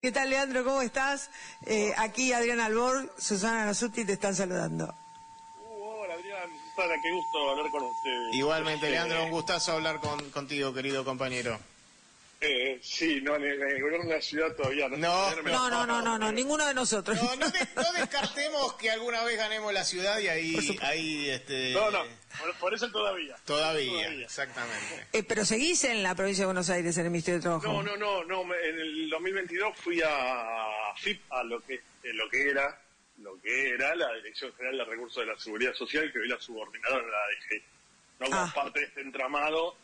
¿Qué tal, Leandro? ¿Cómo estás? Aquí Adrián Albor, Susana Nasuti te están saludando. Hola Adrián, Susana, qué gusto hablar con ustedes. Igualmente, Leandro, un gustazo hablar contigo, querido compañero. Sí, no, en el gobierno de la ciudad todavía no. No, ninguno de nosotros. No descartemos que alguna vez ganemos la ciudad y ahí por eso todavía. Todavía, exactamente. Pero seguís en la provincia de Buenos Aires, en el Ministerio de Trabajo. No, en el 2022 fui a FIP, a lo que era la Dirección General de Recursos de la Seguridad Social, que hoy la subordinaron a la DGI. No como parte de este entramado.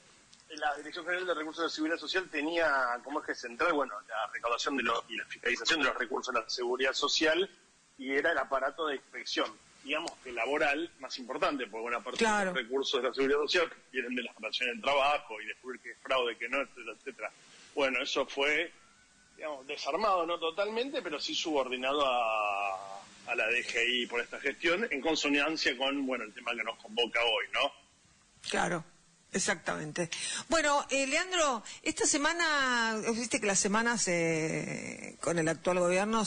La Dirección General de Recursos de la Seguridad Social tenía como eje central, la recaudación y la fiscalización de los recursos de la Seguridad Social, y era el aparato de inspección, digamos que laboral, más importante, porque buena parte de los recursos de la Seguridad Social vienen de las relaciones del trabajo y descubrir que es fraude, que no, etcétera. Bueno, eso fue, digamos, desarmado, no totalmente, pero sí subordinado a la DGI por esta gestión, en consonancia con, el tema que nos convoca hoy, ¿no? Claro. Exactamente. Bueno, Leandro, esta semana, viste que las semanas con el actual gobierno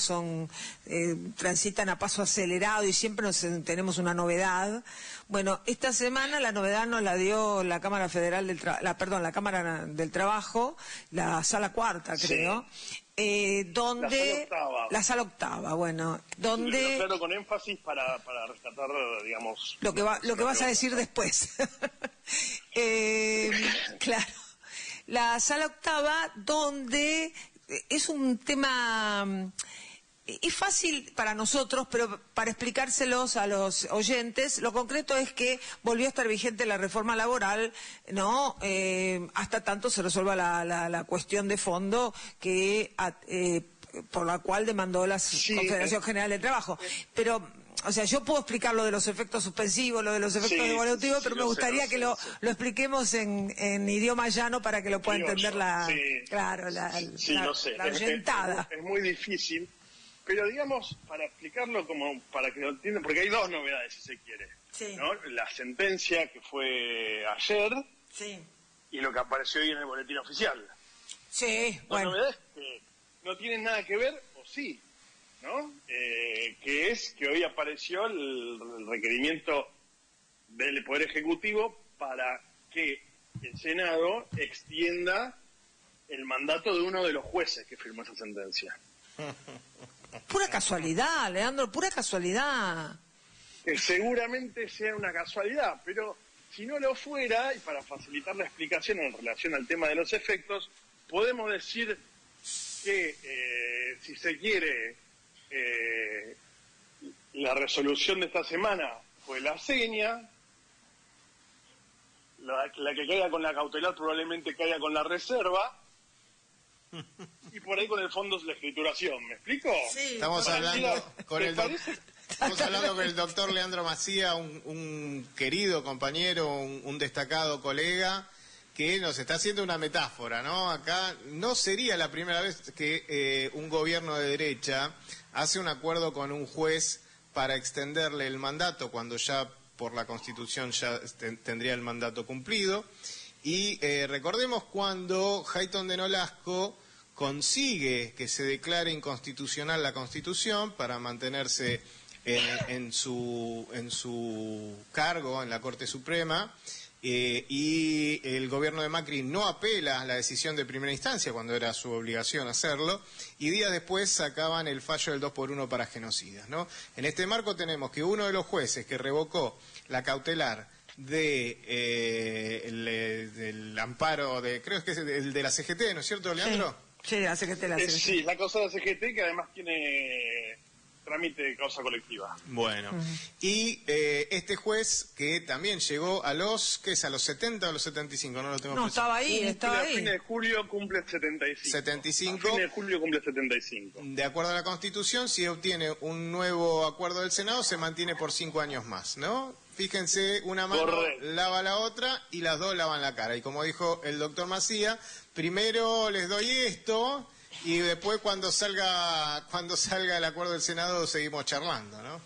transitan a paso acelerado y siempre tenemos una novedad. Bueno, esta semana la novedad nos la dio la Cámara Federal la Cámara del Trabajo, la Sala Cuarta, creo. Donde la sala octava, donde claro, con énfasis para rescatar, digamos, lo que vas a decir después. Claro, la sala octava, donde es un tema, es fácil para nosotros, pero para explicárselos a los oyentes, lo concreto es que volvió a estar vigente la reforma laboral, ¿no? Hasta tanto se resuelva la cuestión de fondo que por la cual demandó la Confederación General de Trabajo. Pero, o sea, yo puedo explicar lo de los efectos suspensivos, lo de los efectos devolutivos, pero me gustaría que lo expliquemos en idioma llano para que lo pueda entender la oyentada. Es muy difícil. Pero digamos, para explicarlo como para que lo entiendan, porque hay dos novedades, si se quiere. Sí. ¿No? La sentencia que fue ayer y lo que apareció hoy en el boletín oficial. Sí, La novedad es que no tienen nada que ver, o sí, ¿no? Que es que hoy apareció el requerimiento del Poder Ejecutivo para que el Senado extienda el mandato de uno de los jueces que firmó esa sentencia. Pura casualidad, Leandro, pura casualidad. Que seguramente sea una casualidad, pero si no lo fuera, y para facilitar la explicación en relación al tema de los efectos, podemos decir que, si se quiere, la resolución de esta semana fue la seña, la que caiga con la cautelar probablemente caiga con la reserva, y por ahí con el fondo es la escrituración, ¿me explico? Sí. Estamos hablando con el doctor Leandro Macía, un querido compañero, un destacado colega, que nos está haciendo una metáfora, ¿no? Acá no sería la primera vez que un gobierno de derecha hace un acuerdo con un juez para extenderle el mandato cuando ya por la Constitución ya tendría el mandato cumplido. Y recordemos cuando Hayton de Nolasco consigue que se declare inconstitucional la Constitución para mantenerse en su cargo en la Corte Suprema, y el gobierno de Macri no apela a la decisión de primera instancia cuando era su obligación hacerlo, y días después sacaban el fallo del 2x1 para genocidas, ¿no? En este marco tenemos que uno de los jueces que revocó la cautelar del amparo creo que es el de la CGT, ¿no es cierto, Leandro? Sí, la CGT. Sí, la cosa de la CGT, que además tiene trámite de causa colectiva. Bueno, y este juez que también llegó a los 70 o a los 75, no lo tengo presente. Estaba ahí. A fines de julio cumple 75. A fines de julio cumple 75. De acuerdo a la Constitución, si obtiene un nuevo acuerdo del Senado, se mantiene por 5 años más, ¿no? Fíjense, una mano lava la otra y las dos lavan la cara. Y como dijo el doctor Macía, primero les doy esto y después cuando salga el acuerdo del Senado seguimos charlando, ¿no?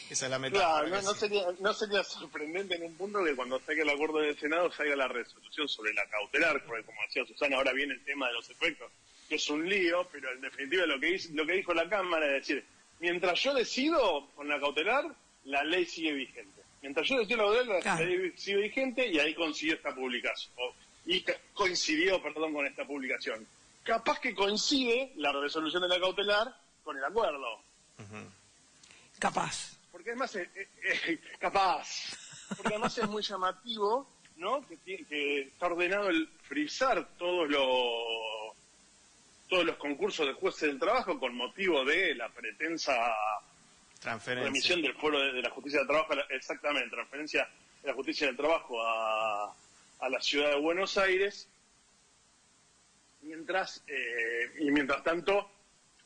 Esa es la metáfora. Claro, no sería sorprendente en un punto que cuando salga el acuerdo del Senado salga la resolución sobre la cautelar, porque como decía Susana, ahora viene el tema de los efectos. que es un lío, pero en definitiva lo que dijo la Cámara es decir, mientras yo decido con la cautelar, la ley sigue vigente. Mientras yo decido la ley sigue vigente, y ahí consiguió esta publicación. Coincidió con esta publicación. Capaz que coincide la resolución de la cautelar con el acuerdo. Capaz. Porque además porque además es muy llamativo, ¿no? Que está ordenado el frizar todos los concursos de jueces del trabajo con motivo de la pretensa remisión del Foro de la Justicia del Trabajo, exactamente, transferencia de la Justicia del Trabajo a la ciudad de Buenos Aires, mientras tanto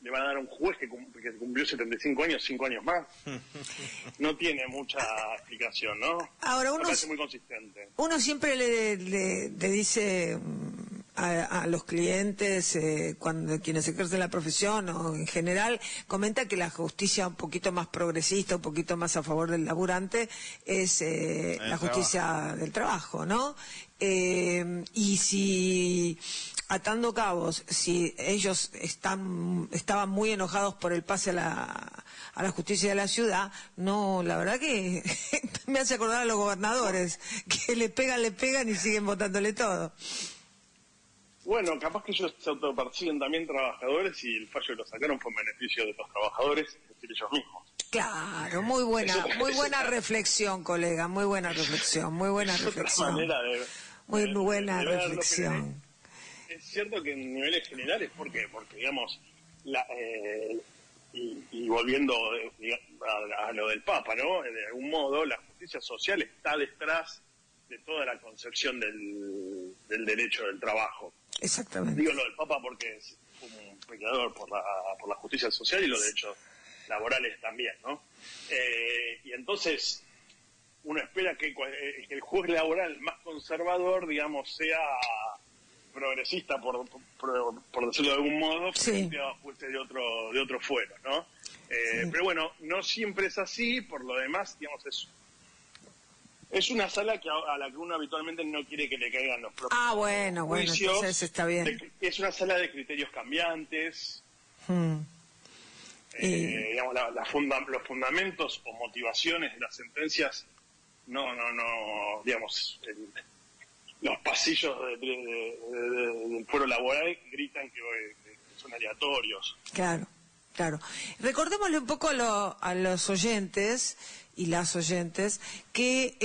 le van a dar a un juez que cumplió 75 años, 5 años más. No tiene mucha explicación, ¿no? Ahora, me parece muy consistente. Uno siempre le dice a los clientes, cuando quienes ejercen la profesión o en general, comenta que la justicia un poquito más progresista, un poquito más a favor del laburante, es la justicia del trabajo, ¿no? Y si, atando cabos, si ellos estaban muy enojados por el pase a la justicia de la ciudad, no, la verdad que me hace acordar a los gobernadores, que le pegan y siguen votándole todo. Bueno, capaz que ellos se autoperciben también trabajadores y el fallo que lo sacaron fue en beneficio de los trabajadores, es decir, ellos mismos. Claro, muy buena reflexión, colega, muy buena reflexión. Muy buena reflexión. Es cierto que en niveles generales, ¿por qué? Porque, digamos, y volviendo a lo del Papa, ¿no? De algún modo, la justicia social está detrás de toda la concepción del derecho del trabajo. Exactamente. Digo lo del Papa porque es un peleador por la justicia social y los derechos laborales también, ¿no? Y entonces uno espera que el juez laboral más conservador, digamos, sea progresista, por decirlo de algún modo, frente a jueces de otro fuero, ¿no? Pero bueno, no siempre es así, por lo demás, digamos, es una sala a la que uno habitualmente no quiere que le caigan los propios juicios. Entonces está bien. Es una sala de criterios cambiantes. Digamos, los fundamentos o motivaciones de las sentencias digamos, los pasillos del foro laboral gritan que son aleatorios. Claro. Recordémosle un poco a los oyentes y las oyentes que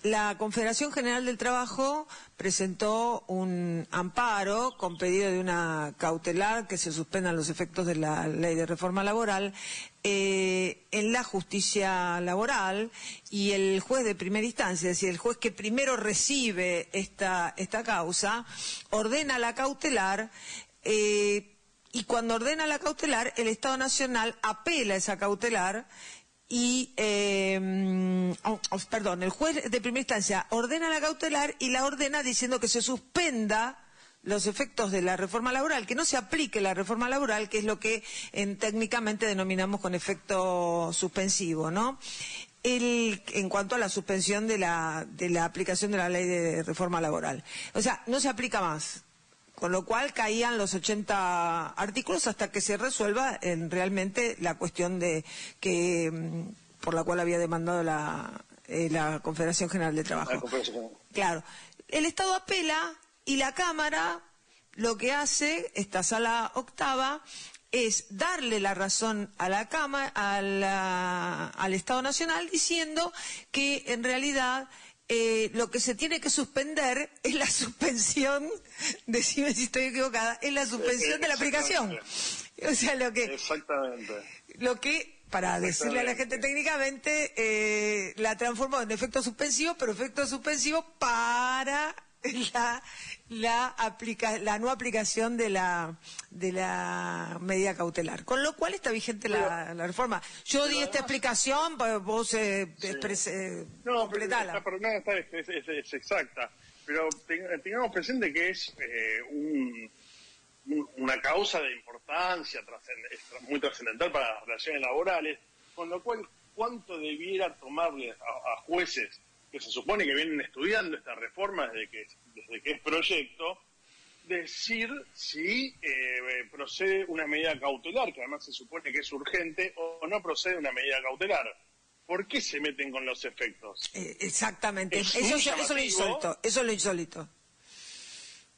la Confederación General del Trabajo presentó un amparo con pedido de una cautelar que se suspendan los efectos de la Ley de Reforma Laboral en la justicia laboral, y el juez de primera instancia, es decir, el juez que primero recibe esta causa, ordena la cautelar. Y cuando ordena la cautelar, el Estado Nacional apela esa cautelar y, el juez de primera instancia ordena la cautelar y la ordena diciendo que se suspenda los efectos de la reforma laboral, que no se aplique la reforma laboral, que es lo que técnicamente denominamos con efecto suspensivo, ¿no? En cuanto a la suspensión de la aplicación de la ley de reforma laboral. O sea, no se aplica más. Con lo cual caían los 80 artículos hasta que se resuelva realmente la cuestión por la cual había demandado la Confederación General de Trabajo. Claro. El Estado apela y la Cámara lo que hace, esta sala octava, es darle la razón a la Cámara, al Estado Nacional, diciendo que en realidad lo que se tiene que suspender es la suspensión, decime si estoy equivocada, es la suspensión de la aplicación. O sea, lo que, para decirle a la gente técnicamente, la transformó en efecto suspensivo, pero efecto suspensivo para la no aplicación de la medida cautelar, con lo cual está vigente la reforma. Yo di esta explicación, vos completala. Pero no, es exacta, pero tengamos presente que es una causa de importancia muy trascendental para las relaciones laborales, con lo cual cuánto debiera tomarle a jueces que se supone que vienen estudiando esta reforma desde que es proyecto, decir si procede una medida cautelar, que además se supone que es urgente, o no procede una medida cautelar. ¿Por qué se meten con los efectos? Exactamente, eso es lo insólito, eso es lo insólito.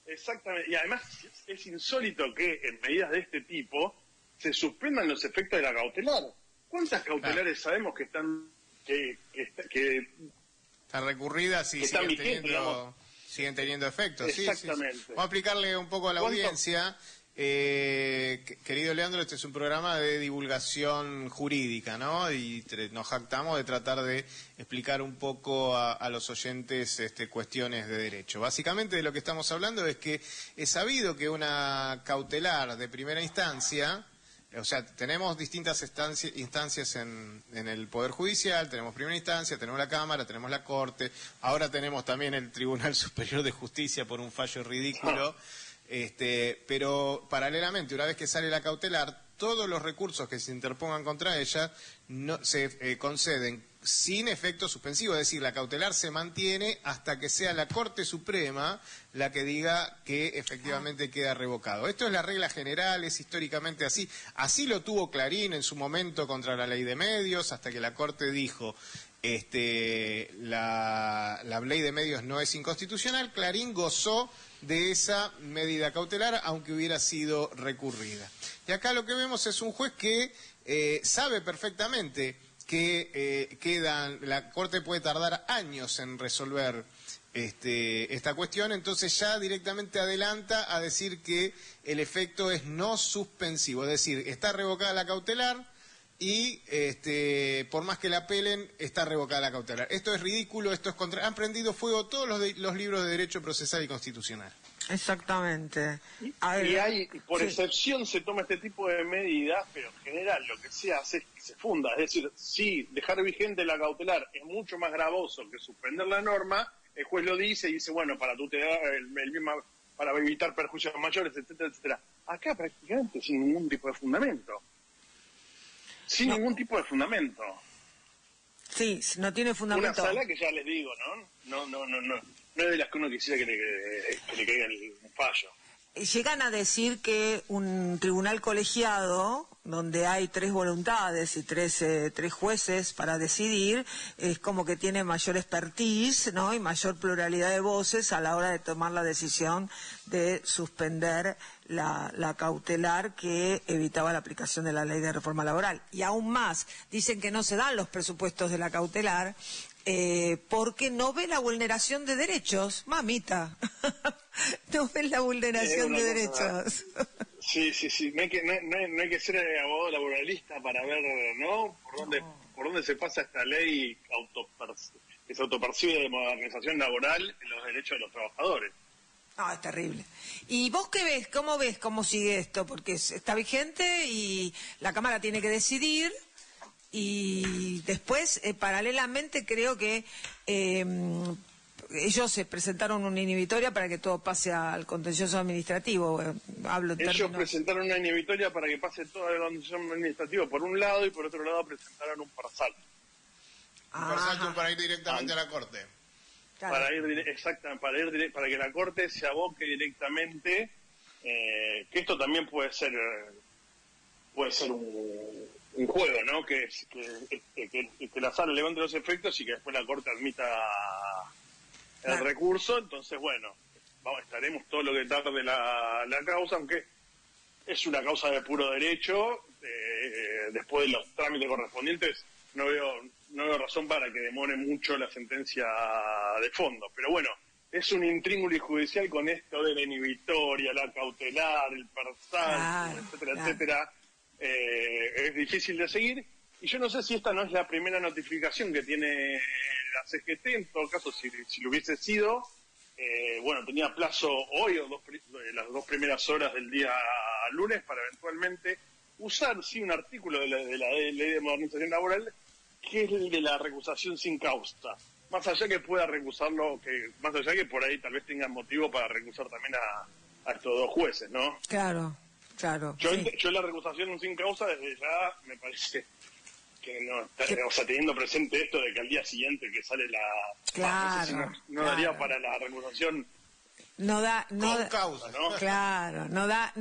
Exactamente, y además es insólito que en medidas de este tipo se suspendan los efectos de la cautelar. ¿Cuántas cautelares sabemos que están están recurridas y siguen teniendo efectos? Exactamente. Sí. Vamos a aplicarle un poco a la audiencia. Querido Leandro, este es un programa de divulgación jurídica, ¿no? Y nos jactamos de tratar de explicar un poco a los oyentes cuestiones de derecho. Básicamente de lo que estamos hablando es que es sabido que una cautelar de primera instancia, o sea, tenemos distintas instancias en el Poder Judicial, tenemos primera instancia, tenemos la Cámara, tenemos la Corte, ahora tenemos también el Tribunal Superior de Justicia por un fallo ridículo. Pero paralelamente, una vez que sale la cautelar, todos los recursos que se interpongan contra ella se conceden sin efecto suspensivo, es decir, la cautelar se mantiene hasta que sea la Corte Suprema la que diga que efectivamente queda revocado. Esto es la regla general, es históricamente así. Así lo tuvo Clarín en su momento contra la ley de medios, hasta que la Corte dijo la ley de medios no es inconstitucional. Clarín gozó de esa medida cautelar, aunque hubiera sido recurrida. Y acá lo que vemos es un juez que sabe perfectamente que la Corte puede tardar años en resolver esta cuestión, entonces ya directamente adelanta a decir que el efecto es no suspensivo, es decir, está revocada la cautelar y por más que la apelen, está revocada la cautelar. Esto es ridículo, han prendido fuego todos los libros de derecho procesal y constitucional. Exactamente. Por excepción se toma este tipo de medidas, pero en general lo que se hace es que se funda. Es decir, si dejar vigente la cautelar es mucho más gravoso que suspender la norma, el juez lo dice y dice, bueno, para tutelar para evitar perjuicios mayores, etcétera, etcétera. Acá prácticamente sin ningún tipo de fundamento. Ningún tipo de fundamento. Sí, no tiene fundamento. Una sala que ya les digo, no es de las que uno quisiera que le caiga un fallo. Llegan a decir que un tribunal colegiado, donde hay 3 voluntades y tres jueces para decidir, es como que tiene mayor expertise, ¿no? Y mayor pluralidad de voces a la hora de tomar la decisión de suspender la cautelar que evitaba la aplicación de la ley de reforma laboral. Y aún más, dicen que no se dan los presupuestos de la cautelar porque no ve la vulneración de derechos, mamita. No ven la vulneración de derechos. Sí. No hay que ser abogado laboralista para ver, ¿no? Por dónde se pasa esta ley que se autopercibe de modernización laboral en los derechos de los trabajadores. No, es terrible. ¿Y vos qué ves? ¿Cómo sigue esto? Porque está vigente y la Cámara tiene que decidir. Y después, paralelamente, creo que ellos se presentaron una inhibitoria para que todo pase al contencioso administrativo. Ellos presentaron una inhibitoria para que pase todo al contencioso administrativo por un lado, y por otro lado presentaron un parsalto. Un parsalto para ir directamente a la Corte. Claro. Para que la Corte se aboque directamente, que esto también puede ser un juego, ¿no? Que la sala levante los efectos y que después la Corte admita el recurso. Entonces, bueno, estaremos todo lo que tarde la causa, aunque es una causa de puro derecho. Después de los trámites correspondientes, no veo razón para que demore mucho la sentencia de fondo. Pero bueno, es un intríngulis judicial con esto de la inhibitoria, la cautelar, el parcial, etcétera. Es difícil de seguir, y yo no sé si esta no es la primera notificación que tiene la CGT. En todo caso, si lo hubiese sido, tenía plazo hoy o las 2 primeras horas del día lunes para eventualmente usar un artículo de la ley de modernización laboral, que es el de la recusación sin causa. Más allá que pueda recusarlo, más allá que por ahí tal vez tengan motivo para recusar también a estos 2 jueces, ¿no? Claro. Yo la recusación sin causa desde ya me parece que no, o sea, teniendo presente esto de que al día siguiente que sale la... no daría para la recusación No da, con causa, ¿no? Claro, no da,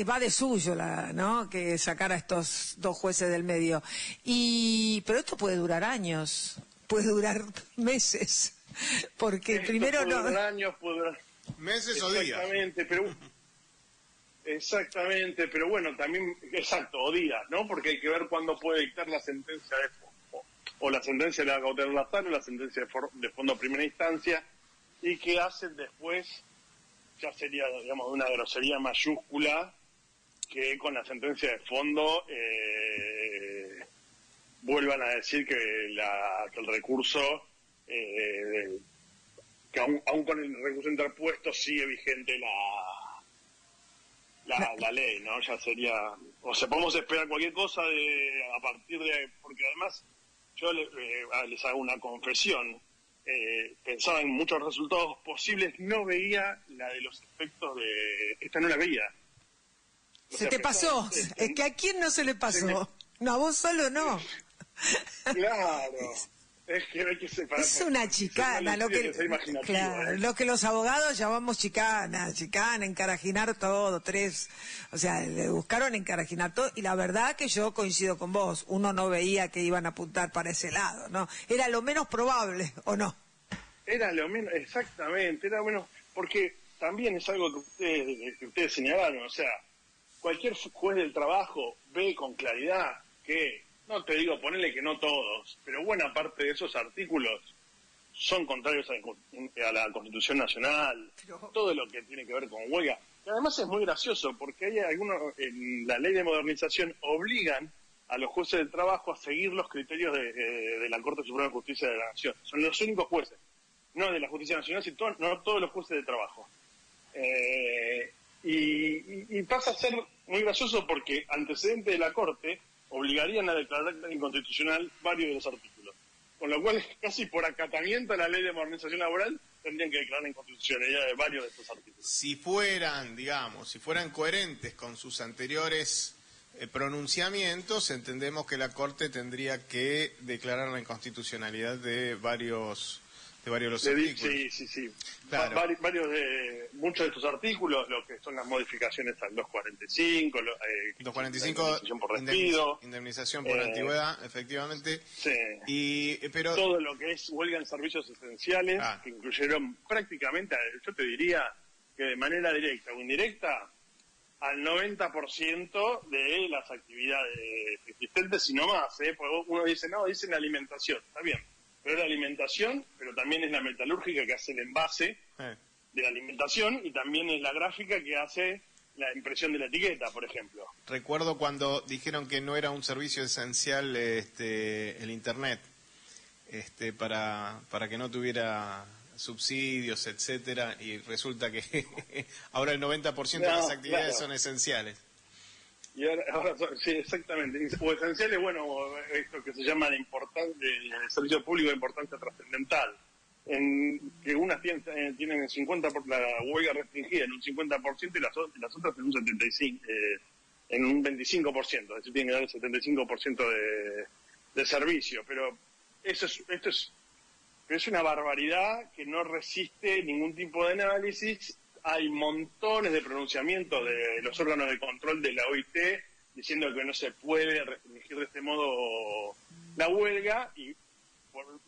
va de suyo, ¿no? Que sacar a estos dos jueces del medio. Pero esto puede durar años, puede durar meses, porque Esto primero puede durar años, puede durar meses o días. Exactamente, pero bueno, también, o días, ¿no? Porque hay que ver cuándo puede dictar la sentencia de fondo, o la sentencia de la cautelar sala, o la sentencia de fondo a primera instancia, y qué hacen después, ya sería, digamos, una grosería mayúscula, que con la sentencia de fondo vuelvan a decir que el recurso, que aún con el recurso interpuesto sigue vigente la ley, ¿no? Ya sería, o sea, podemos esperar cualquier cosa a partir de, porque además yo les hago una confesión, pensaba en muchos resultados posibles, no veía la de los efectos esta no la veía. Se te pasó, es que a quién no se le pasó, no, a vos solo no. Claro. Es que hay que separar. Es una chicana, claro, lo que los abogados llamamos chicana, encarajinar todo, o sea, le buscaron encarajinar todo, y la verdad que yo coincido con vos, uno no veía que iban a apuntar para ese lado, ¿no? Era lo menos probable, ¿o no? Era lo menos, exactamente, era lo menos, porque también es algo que ustedes señalaron, o sea, cualquier juez del trabajo ve con claridad que, no te digo, ponele que no todos, pero buena parte de esos artículos son contrarios a la Constitución Nacional, todo lo que tiene que ver con huelga. Y además es muy gracioso, porque hay algunos, en la ley de modernización, obligan a los jueces del trabajo a seguir los criterios de la Corte Suprema de Justicia de la Nación. Son los únicos jueces, no de la Justicia Nacional, sino no todos los jueces de trabajo. Y pasa a ser muy gracioso porque antecedente de la Corte obligarían a declarar inconstitucional varios de los artículos. Con lo cual, casi por acatamiento a la ley de modernización laboral, tendrían que declarar inconstitucionalidad de varios de estos artículos. Si fueran coherentes con sus anteriores pronunciamientos, entendemos que la Corte tendría que declarar la inconstitucionalidad de varios de los artículos. Sí. Claro. Muchos de estos artículos, lo que son las modificaciones al 245, 245 indemnización por despido, indemnización por antigüedad, efectivamente. Sí. Pero todo lo que es huelga en servicios esenciales, que incluyeron prácticamente, yo te diría que de manera directa o indirecta, al 90% de las actividades existentes y no más, porque uno dice, no, dicen alimentación, está bien. Pero es la alimentación, pero también es la metalúrgica que hace el envase de la alimentación y también es la gráfica que hace la impresión de la etiqueta, por ejemplo. Recuerdo cuando dijeron que no era un servicio esencial el Internet, para que no tuviera subsidios, etcétera, y resulta que ahora el 90% de las actividades son esenciales. Y ahora sí, exactamente. O esenciales, bueno, esto que se llama de servicio público de importancia trascendental. Que unas tienen el 50% la huelga restringida en un 50% y las otras en un 75%, en un 25%. Es decir, tienen que dar el 75% de servicio. Pero esto es una barbaridad que no resiste ningún tipo de análisis. Hay montones de pronunciamientos de los órganos de control de la OIT diciendo que no se puede restringir de este modo la huelga y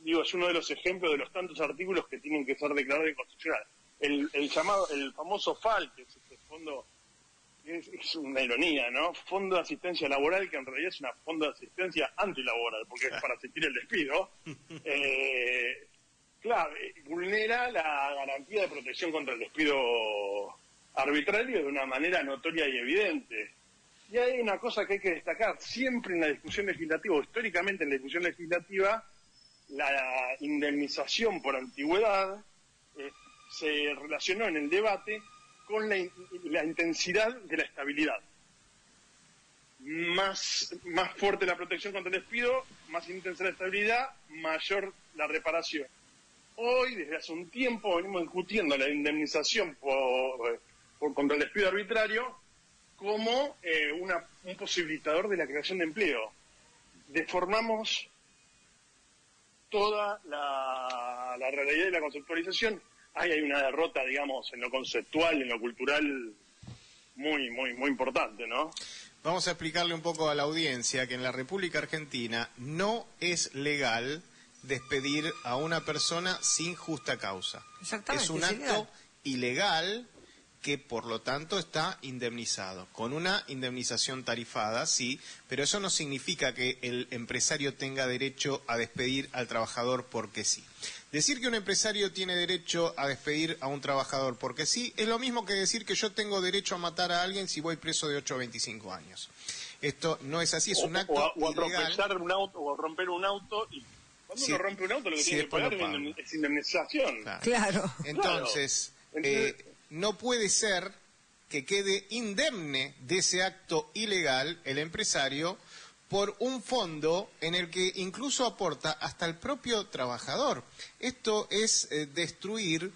es uno de los ejemplos de los tantos artículos que tienen que ser declarados inconstitucionales. El famoso FAL, que es este fondo, es una ironía, ¿no? Fondo de Asistencia Laboral, que en realidad es una fondo de asistencia antilaboral, porque es para asistir el despido. Claro, vulnera la garantía de protección contra el despido arbitrario de una manera notoria y evidente. Y hay una cosa que hay que destacar, siempre en la discusión legislativa, o históricamente en la discusión legislativa, la indemnización por antigüedad se relacionó en el debate con la intensidad de la estabilidad. Más fuerte la protección contra el despido, más intensa la estabilidad, mayor la reparación. Hoy, desde hace un tiempo, venimos discutiendo la indemnización contra el despido arbitrario como un posibilitador de la creación de empleo. Deformamos toda la realidad de la conceptualización, hay una derrota, digamos, en lo conceptual, en lo cultural, muy, muy, muy importante, ¿no? Vamos a explicarle un poco a la audiencia que en la República Argentina no es legal despedir a una persona sin justa causa. Exactamente, es un acto ilegal que por lo tanto está indemnizado, con una indemnización tarifada, sí, pero eso no significa que el empresario tenga derecho a despedir al trabajador porque sí. Decir que un empresario tiene derecho a despedir a un trabajador porque sí es lo mismo que decir que yo tengo derecho a matar a alguien si voy preso de 8 a 25 años. Esto no es así, es un acto o a ilegal. tropezar un auto, o a romper un auto, y cuando uno rompe un auto lo que tiene que pagar es indemnización. Claro. Entonces, no puede ser que quede indemne de ese acto ilegal el empresario por un fondo en el que incluso aporta hasta el propio trabajador. Esto es destruir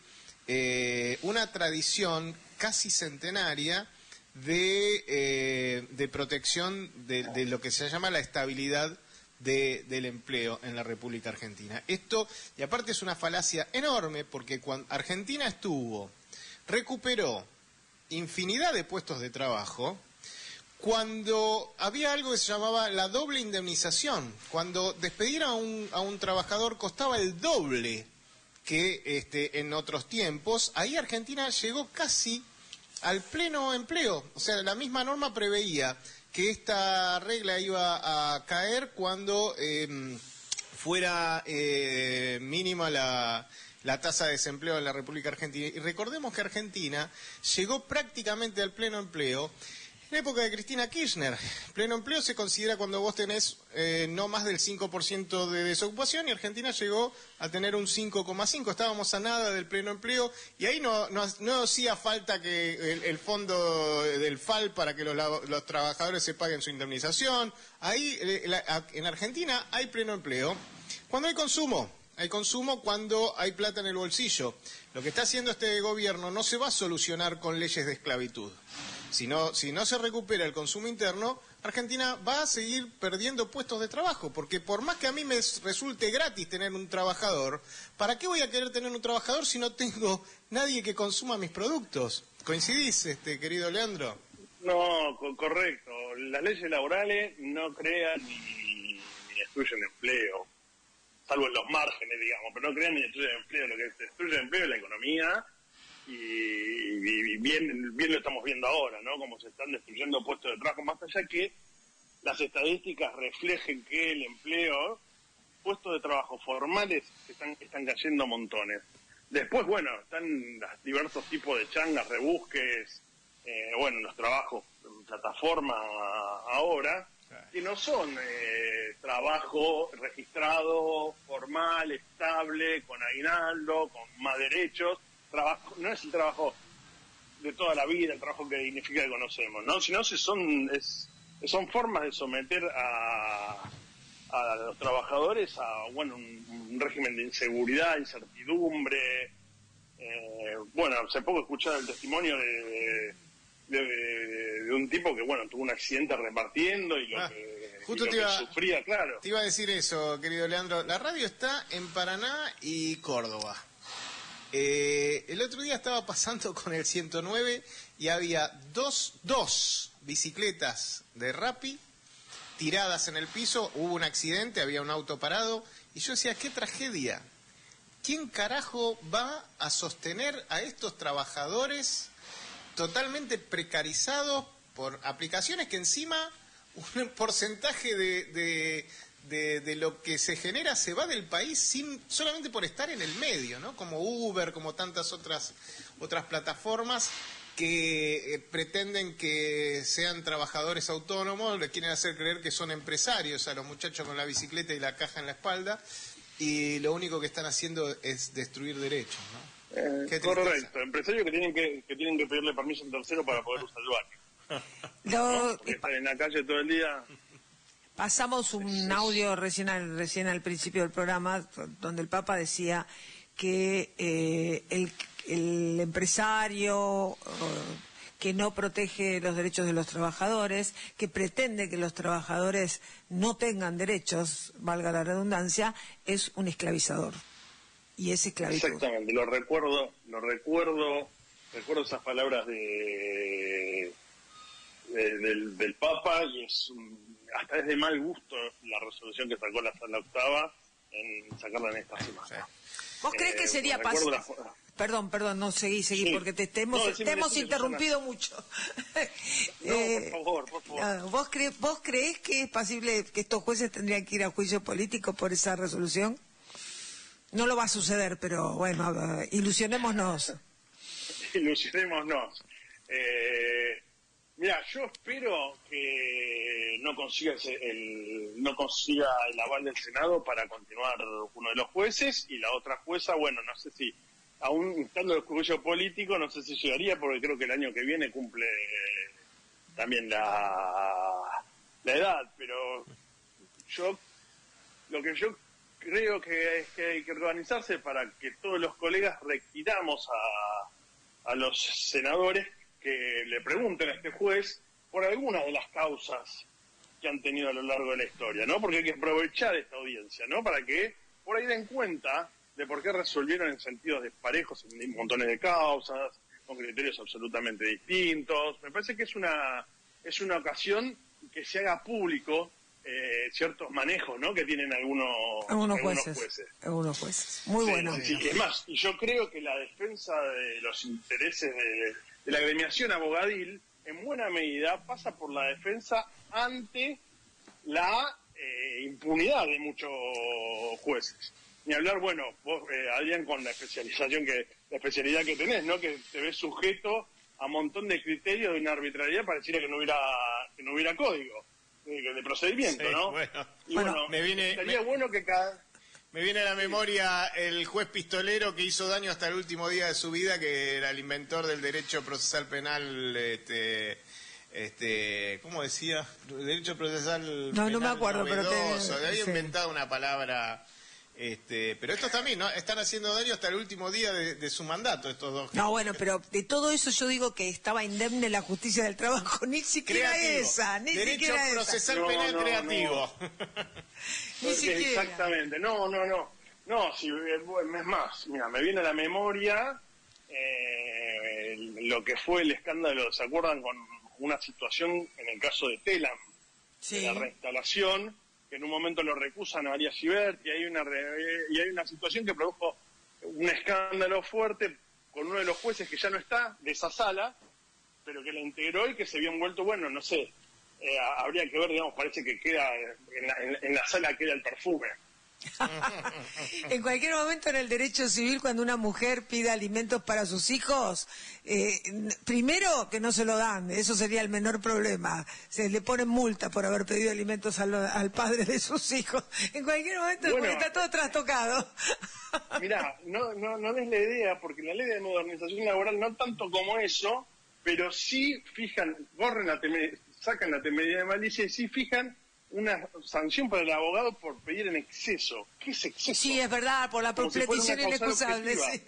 una tradición casi centenaria de protección de lo que se llama la estabilidad del empleo en la República Argentina. Esto, y aparte es una falacia enorme, porque cuando Argentina recuperó infinidad de puestos de trabajo cuando había algo que se llamaba la doble indemnización. Cuando despedir a un trabajador costaba el doble que en otros tiempos, ahí Argentina llegó casi al pleno empleo. O sea, la misma norma preveía que esta regla iba a caer cuando fuera mínima la tasa de desempleo en la República Argentina. Y recordemos que Argentina llegó prácticamente al pleno empleo en la época de Cristina Kirchner. Pleno empleo se considera cuando vos tenés no más del 5% de desocupación, y Argentina llegó a tener un 5,5%. Estábamos a nada del pleno empleo, y ahí no hacía falta que el fondo del FAL para que los trabajadores se paguen su indemnización. Ahí en Argentina hay pleno empleo cuando hay consumo. Hay consumo cuando hay plata en el bolsillo. Lo que está haciendo este gobierno no se va a solucionar con leyes de esclavitud. Si no se recupera el consumo interno, Argentina va a seguir perdiendo puestos de trabajo, porque por más que a mí me resulte gratis tener un trabajador, ¿para qué voy a querer tener un trabajador si no tengo nadie que consuma mis productos? ¿Coincidís, querido Leandro? No, correcto. Las leyes laborales no crean ni destruyen empleo, salvo en los márgenes, digamos, pero no crean ni destruyen empleo. Lo que destruye empleo es la economía. Y bien lo estamos viendo ahora, ¿no? Como se están destruyendo puestos de trabajo, más allá que las estadísticas reflejen que el empleo, puestos de trabajo formales están cayendo montones. Después, bueno, están los diversos tipos de changas, rebusques, los trabajos en plataforma ahora, que no son trabajo registrado, formal, estable, con aguinaldo, con más derechos. No es el trabajo de toda la vida, el trabajo que dignifica que conocemos, ¿no? Sino son formas de someter a los trabajadores a un régimen de inseguridad, incertidumbre. Hace poco escuchaba el testimonio de un tipo que tuvo un accidente repartiendo y lo que sufría, claro. Te iba a decir eso, querido Leandro. La radio está en Paraná y Córdoba. El otro día estaba pasando con el 109 y había dos bicicletas de Rappi tiradas en el piso. Hubo un accidente, había un auto parado, y yo decía, qué tragedia. ¿Quién carajo va a sostener a estos trabajadores totalmente precarizados por aplicaciones que encima un porcentaje de lo que se genera se va del país solamente por estar en el medio, ¿no? Como Uber, como tantas otras plataformas que pretenden que sean trabajadores autónomos, le quieren hacer creer que son empresarios a los muchachos con la bicicleta y la caja en la espalda, y lo único que están haciendo es destruir derechos, ¿no? Correcto, empresarios que tienen que pedirle permiso a un tercero para poder usar el baño. Porque están en la calle todo el día. Pasamos un audio recién al principio del programa donde el Papa decía que el empresario que no protege los derechos de los trabajadores, que pretende que los trabajadores no tengan derechos, valga la redundancia, es un esclavizador. y es esclavitud. Exactamente, recuerdo esas palabras del Papa, y hasta es de mal gusto la resolución que sacó la Sala Octava en sacarla en esta semana. ¿Vos crees que sería pasible? Perdón, no, seguí, sí. Porque te hemos interrumpido mucho. Por favor. ¿Vos creés que es pasible que estos jueces tendrían que ir a juicio político por esa resolución? No lo va a suceder, pero bueno, ilusionémonos. Ilusionémonos. Mira, yo espero que no consiga el aval del Senado para continuar uno de los jueces, y la otra jueza, bueno, no sé si, aún estando el juicio político, no sé si llegaría, porque creo que el año que viene cumple también la edad, pero lo que yo creo que es que hay que organizarse para que todos los colegas requiramos a los senadores que le pregunten a este juez por alguna de las causas que han tenido a lo largo de la historia, ¿no? Porque hay que aprovechar esta audiencia, ¿no? Para que por ahí den cuenta de por qué resolvieron en sentidos desparejos en montones de causas, con criterios absolutamente distintos. Me parece que es una ocasión que se haga público ciertos manejos, ¿no?, que tienen algunos jueces. Muy bueno. Sí, es más, y yo creo que la defensa de los intereses de la agremiación abogadil, en buena medida, pasa por la defensa ante la impunidad de muchos jueces. Ni hablar, bueno, vos, Adrián, con la especialidad que tenés, ¿no?, que te ves sujeto a un montón de criterios de una arbitrariedad pareciera que no hubiera código de procedimiento, sí, ¿no? Bueno, estaría bueno que me viene a la memoria el juez pistolero que hizo daño hasta el último día de su vida, que era el inventor del derecho procesal penal, ¿cómo decía? Derecho procesal penal no me acuerdo, novedoso. Pero había inventado una palabra. Pero estos también, ¿no?, están haciendo daño hasta el último día de su mandato, estos dos. No, bueno, pero de todo eso yo digo que estaba indemne la justicia del trabajo, ni siquiera creativo. Esa, ni derecho siquiera procesal esa. penal creativo. Ni siquiera. Exactamente, no, si, es más, mira, me viene a la memoria lo que fue el escándalo, ¿se acuerdan?, con una situación en el caso de Telam, sí, de la reinstalación, que en un momento lo recusan a María Gibert, y hay una situación que produjo un escándalo fuerte con uno de los jueces que ya no está de esa sala, pero que la integró y que se vio envuelto, bueno, no sé, habría que ver, digamos, parece que queda en la sala queda el perfume. En cualquier momento en el derecho civil, cuando una mujer pide alimentos para sus hijos, primero que no se lo dan, eso sería el menor problema, se le ponen multa por haber pedido alimentos al padre de sus hijos. En cualquier momento, bueno, está todo trastocado. Mirá, no des la idea, porque la ley de modernización laboral no tanto como eso, pero sí sacan la temeridad de malicia y sí fijan una sanción para el abogado por pedir en exceso. ¿Qué es exceso? Sí, es verdad, por la petición inexcusable. Sí.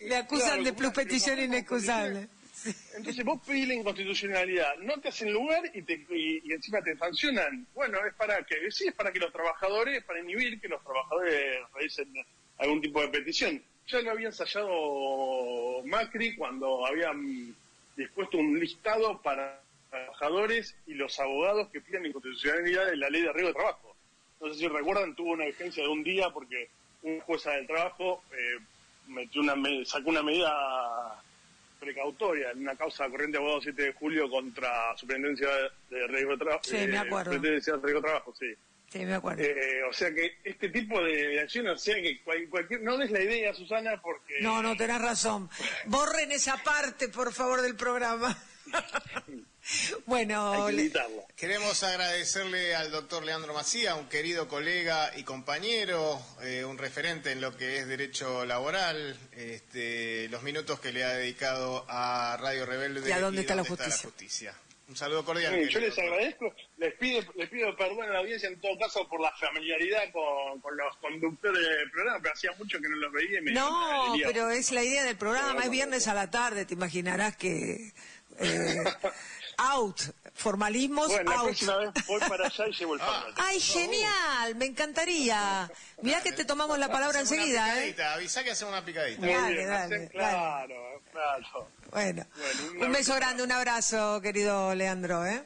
Le acusan de petición inexcusable. Sí. Entonces vos pedís la inconstitucionalidad, no te hacen lugar y encima te sancionan. Bueno, es para que los trabajadores, para inhibir que los trabajadores realicen algún tipo de petición. Ya lo había ensayado Macri cuando habían dispuesto un listado para trabajadores y los abogados que piden la inconstitucionalidad de la ley de riesgo de trabajo. No sé si recuerdan, tuvo una vigencia de un día porque un jueza del trabajo sacó una medida precautoria en una causa corriente abogado 7 de julio contra Superintendencia de Riesgo de Trabajo. Sí, me acuerdo. Superintendencia de Riesgo de Trabajo, sí. Sí, me acuerdo. O sea que este tipo de acciones, o sea que no des la idea, Susana, porque... No, tenés razón. Borren esa parte, por favor, del programa. Bueno, queremos agradecerle al doctor Leandro Macía, un querido colega y compañero, un referente en lo que es derecho laboral, los minutos que le ha dedicado a Radio Rebelde y a dónde está la justicia. Un saludo cordial. Sí, yo les agradezco, les pido perdón a la audiencia en todo caso por la familiaridad con los conductores del programa, pero hacía mucho que no los veía y me pero es la idea del programa, es viernes a la tarde, te imaginarás que... out, Formalismos, Bueno, la out. próxima vez voy para allá y llevo el farmaco. ¡Ay, genial! Me encantaría. Mirá que te tomamos la palabra Hacemos enseguida, una picadita, avisá que hacemos una picadita. Muy Dale, bien, dale, claro. Bueno, Bueno, un beso grande, un abrazo, querido Leandro, ¿eh?